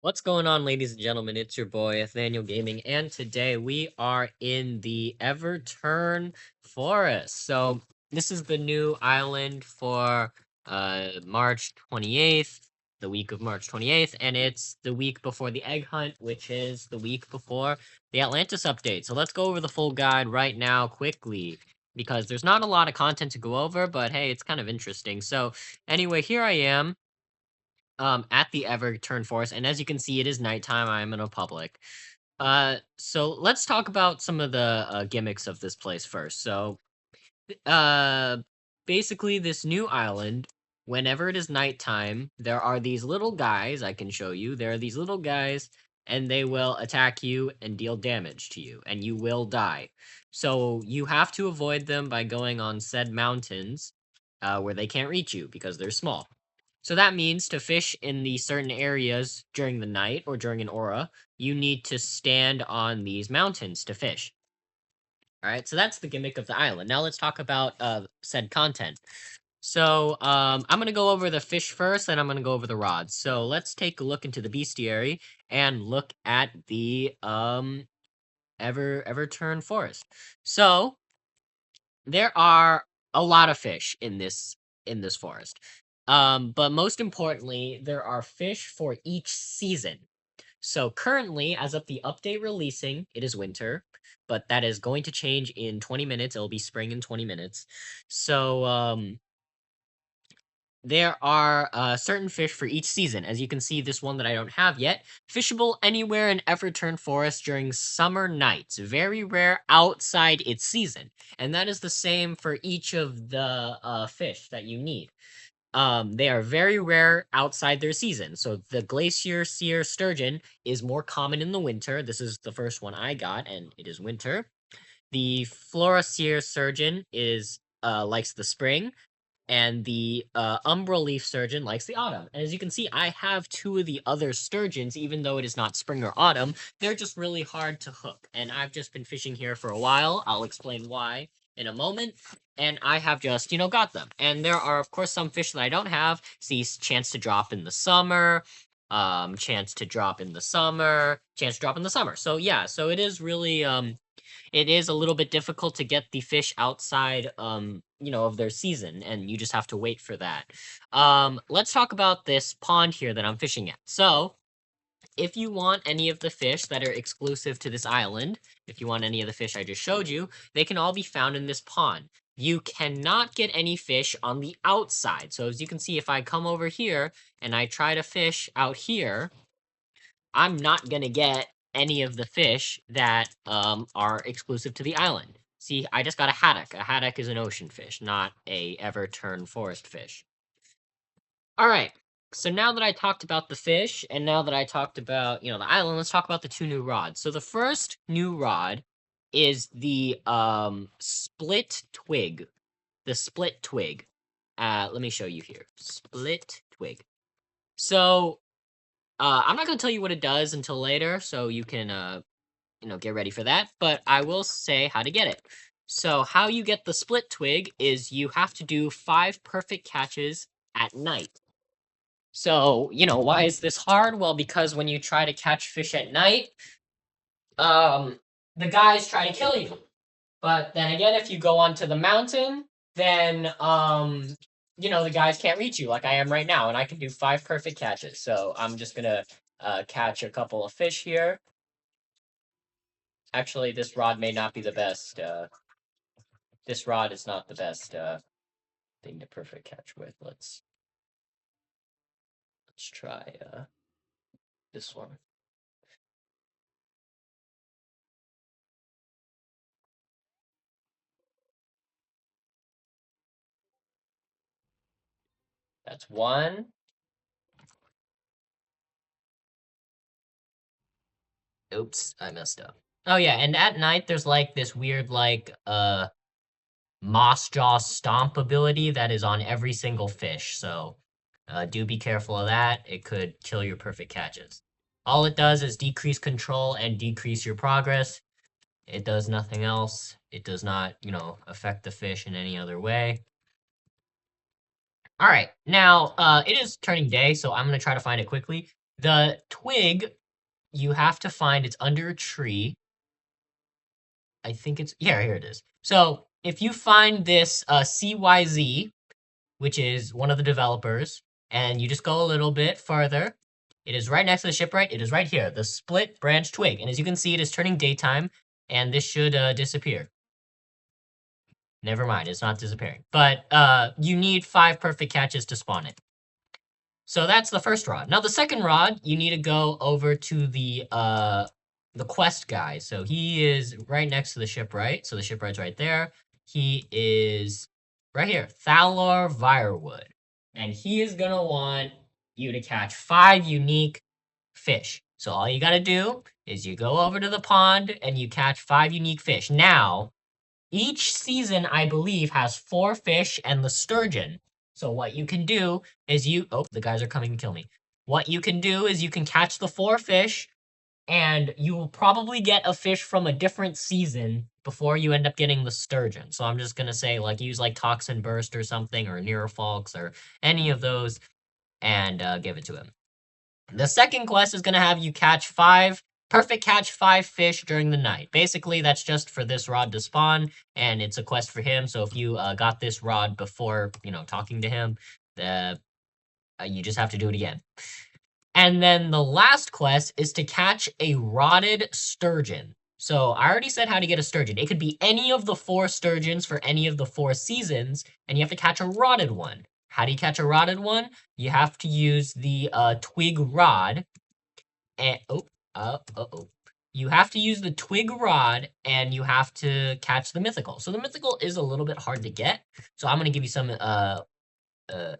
What's going on, ladies and gentlemen? It's your boy, Nathaniel Gaming, and today we are in the Everturn Forest. So, this is the new island for March 28th, the week of March 28th, and it's the week before the egg hunt, which is the week before the Atlantis update. So, let's go over the full guide right now quickly, because there's not a lot of content to go over, but hey, it's kind of interesting. So, anyway, here I am at the Everturn Forest, and as you can see, it is nighttime. I am in a public. So let's talk about some of the gimmicks of this place first. So, uh, basically, this new island, whenever it is nighttime, there are these little guys. I can show you. There are these little guys, and they will attack you and deal damage to you, and you will die. So you have to avoid them by going on said mountains, where they can't reach you because they're small. So that means to fish in the certain areas during the night or during an aura, you need to stand on these mountains to fish. All right, so that's the gimmick of the island. Now let's talk about said content. So I'm gonna go over the fish first, and I'm gonna go over the rods. So let's take a look into the bestiary and look at the Everturn Forest. So there are a lot of fish in this forest. But most importantly, there are fish for each season. So currently, as of the update releasing, it is winter, but that is going to change in 20 minutes. It'll be spring in 20 minutes. So there are certain fish for each season. As you can see, this one that I don't have yet, fishable anywhere in Everturn Forest during summer nights. Very rare outside its season. And that is the same for each of the fish that you need. They are very rare outside their season. So the Glacier Seer Sturgeon is more common in the winter. This is the first one I got, and it is winter. The Flora Seer Sturgeon is likes the spring, and the Umbral Leaf Sturgeon likes the autumn. And as you can see, I have two of the other sturgeons, even though it is not spring or autumn. They're just really hard to hook, and I've just been fishing here for a while. I'll explain why in a moment. And I have just, got them. And there are, of course, some fish that I don't have. See, chance to drop in the summer, chance to drop in the summer, chance to drop in the summer. So yeah, so it is really it is a little bit difficult to get the fish outside of their season, and you just have to wait for that. Let's talk about this pond here that I'm fishing at. So if you want any of the fish that are exclusive to this island, if you want any of the fish I just showed you, they can all be found in this pond. You cannot get any fish on the outside. So as you can see, if I come over here and I try to fish out here, I'm not gonna get any of the fish that are exclusive to the island. See, I just got a haddock. A haddock is an ocean fish, not a Everturn forest fish. All right. So now that I talked about the fish, and now that I talked about the island, let's talk about the two new rods. So the first new rod is the split twig. The split twig. Let me show you here. Split twig. So I'm not gonna tell you what it does until later, so you can get ready for that. But I will say how to get it. So how you get the split twig is you have to do 5 perfect catches at night. So, why is this hard? Well, because when you try to catch fish at night, um, the guys try to kill you. But then again, if you go onto the mountain, then the guys can't reach you like I am right now, and I can do 5 perfect catches. So I'm just gonna catch a couple of fish here. Actually, this rod may not be the best. This rod is not the best thing to perfect catch with. Let's try this one. That's one. Oops, I messed up. Oh yeah, and at night there's like this weird moss jaw stomp ability that is on every single fish. So do be careful of that. It could kill your perfect catches. All it does is decrease control and decrease your progress. It does nothing else. It does not, affect the fish in any other way. All right, now it is turning day, so I'm gonna try to find it quickly. The twig you have to find, it's under a tree. I think it's here it is. So if you find this CYZ, which is one of the developers, and you just go a little bit further, it is right next to the shipwright. It is right here, the split branch twig. And as you can see, it is turning daytime, and this should disappear. Never mind, it's not disappearing. But you need 5 perfect catches to spawn it. So that's the first rod. Now the second rod, you need to go over to the quest guy. So he is right next to the shipwright. So the shipwright's right there. He is right here, Thalor Virewood. And he is gonna want you to catch 5 unique fish. So all you gotta do is you go over to the pond and you catch 5 unique fish. Now, each season, I believe, has 4 fish and the sturgeon. So what you can do is oh, the guys are coming to kill me. What you can do is you can catch the 4 fish, and you will probably get a fish from a different season before you end up getting the sturgeon. So I'm just gonna say, like, use like Toxin Burst or something, or Neurofalx, or any of those, and give it to him. The second quest is gonna have you catch 5 fish during the night. Basically, that's just for this rod to spawn, and it's a quest for him. So if you got this rod before, talking to him, you just have to do it again. And then the last quest is to catch a rotted sturgeon. So I already said how to get a sturgeon. It could be any of the 4 sturgeons for any of the 4 seasons, and you have to catch a rotted one. How do you catch a rotted one? You have to use the twig rod, and you have to use the twig rod, and you have to catch the mythical. So the mythical is a little bit hard to get. So I'm gonna give you some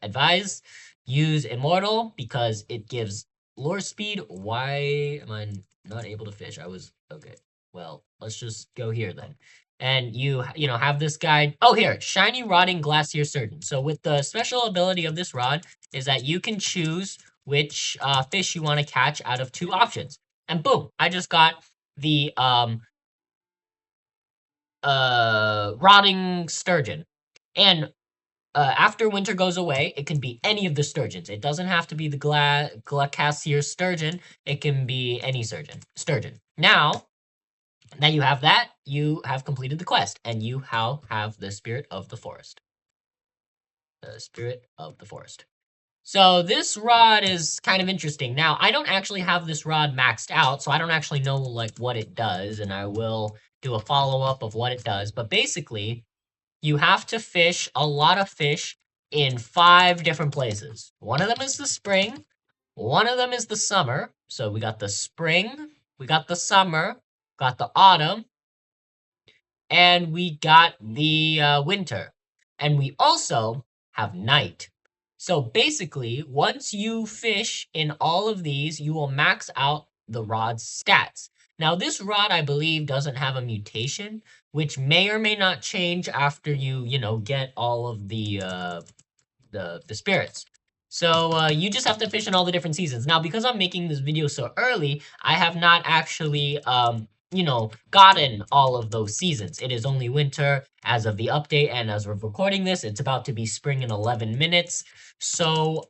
advise. Use immortal because it gives lure speed. Why am I not able to fish? I was okay. Well, let's just go here then. And you have this guy. Oh, here, shiny rotting glacier surgeon. So with the special ability of this rod is that you can choose which fish you want to catch out of 2 options. And boom, I just got the rotting sturgeon. And after winter goes away, it can be any of the sturgeons. It doesn't have to be the glacier sturgeon. It can be any sturgeon. Now that you have that, you have completed the quest, and you have the spirit of the forest. The spirit of the forest. So this rod is kind of interesting. Now, I don't actually have this rod maxed out, so I don't actually know like what it does, and I will do a follow-up of what it does. But basically, you have to fish a lot of fish in 5 different places. One of them is the spring, one of them is the summer. So we got the spring, we got the summer, got the autumn, and we got the winter. And we also have night. So basically, once you fish in all of these, you will max out the rod's stats. Now, this rod, I believe, doesn't have a mutation, which may or may not change after you, get all of the spirits. So you just have to fish in all the different seasons. Now, because I'm making this video so early, I have not actually, gotten all of those seasons. It is only winter as of the update, and as we're recording this, it's about to be spring in 11 minutes. So,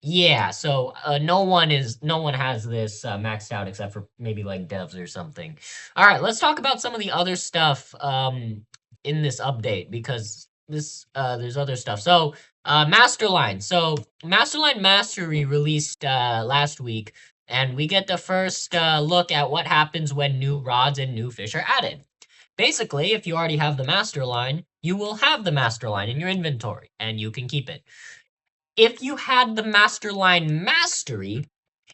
yeah, so no one has this maxed out except for maybe like devs or something. All right, let's talk about some of the other stuff in this update, because there's other stuff. So Masterline. So Masterline Mastery released last week, and we get the first look at what happens when new rods and new fish are added. Basically, if you already have the Masterline, you will have the Masterline in your inventory, and you can keep it. If you had the Masterline Mastery,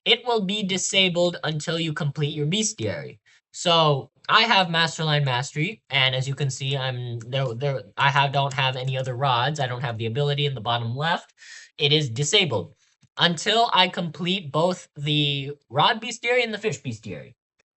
it will be disabled until you complete your bestiary. So I have Masterline Mastery, and as you can see, I'm there. I don't have any other rods. I don't have the ability in the bottom left. It is disabled until I complete both the rod bestiary and the fish bestiary.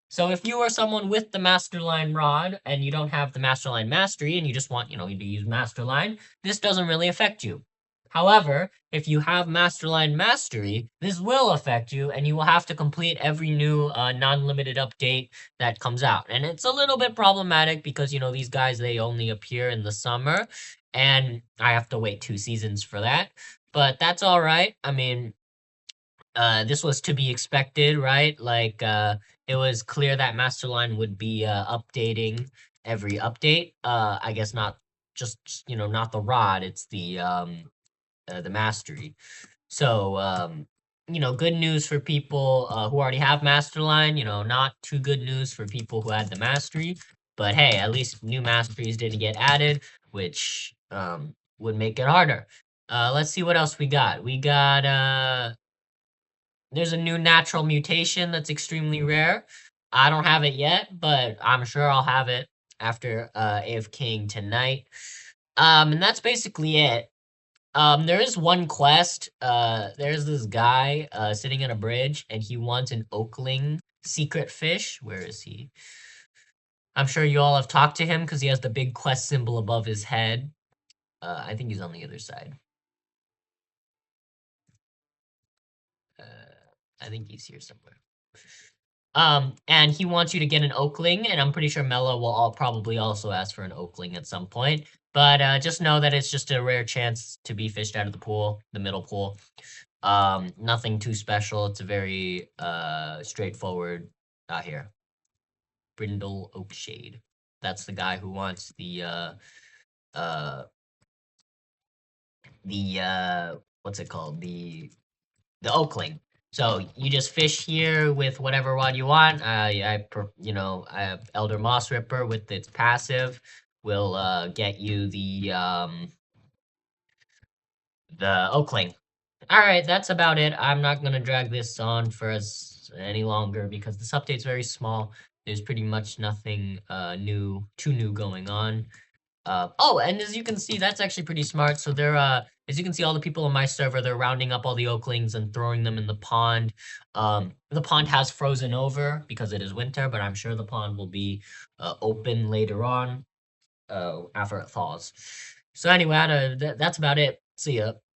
So if you are someone with the Masterline rod and you don't have the Masterline Mastery and you just want, to use Masterline, this doesn't really affect you. However, if you have Masterline Mastery, this will affect you, and you will have to complete every new non-limited update that comes out. And it's a little bit problematic because, these guys, they only appear in the summer, and I have to wait 2 seasons for that. But that's all right. I mean, This was to be expected, right? Like, it was clear that Masterline would be updating every update. I guess not just, not the rod, it's the mastery. So, good news for people who already have Masterline, not too good news for people who had the mastery. But hey, at least new masteries didn't get added, which would make it harder. Let's see what else we got. There's a new natural mutation that's extremely rare. I don't have it yet, but I'm sure I'll have it after AFKing tonight. And that's basically it. There is one quest. There's this guy sitting in a bridge, and he wants an Oakling secret fish. Where is he? I'm sure you all have talked to him because he has the big quest symbol above his head. I think he's on the other side. Uh, I think he's here somewhere. And he wants you to get an Oakling, and I'm pretty sure Mela will probably also ask for an Oakling at some point. But just know that it's just a rare chance to be fished out of the pool, the middle pool. Nothing too special. It's a very straightforward here. Brindle Oakshade. That's the guy who wants uh what's it called? The Oakling. So you just fish here with whatever rod you want. I have Elder Moss Ripper with its passive. Will get you the Oakling. All right, that's about it. I'm not gonna drag this on for any longer because this update's very small. There's pretty much nothing too new going on. Oh, and as you can see, that's actually pretty smart. So as you can see, all the people on my server, they're rounding up all the Oaklings and throwing them in the pond. The pond has frozen over because it is winter, but I'm sure the pond will be open later on after it thaws. So anyway, that's about it. See ya.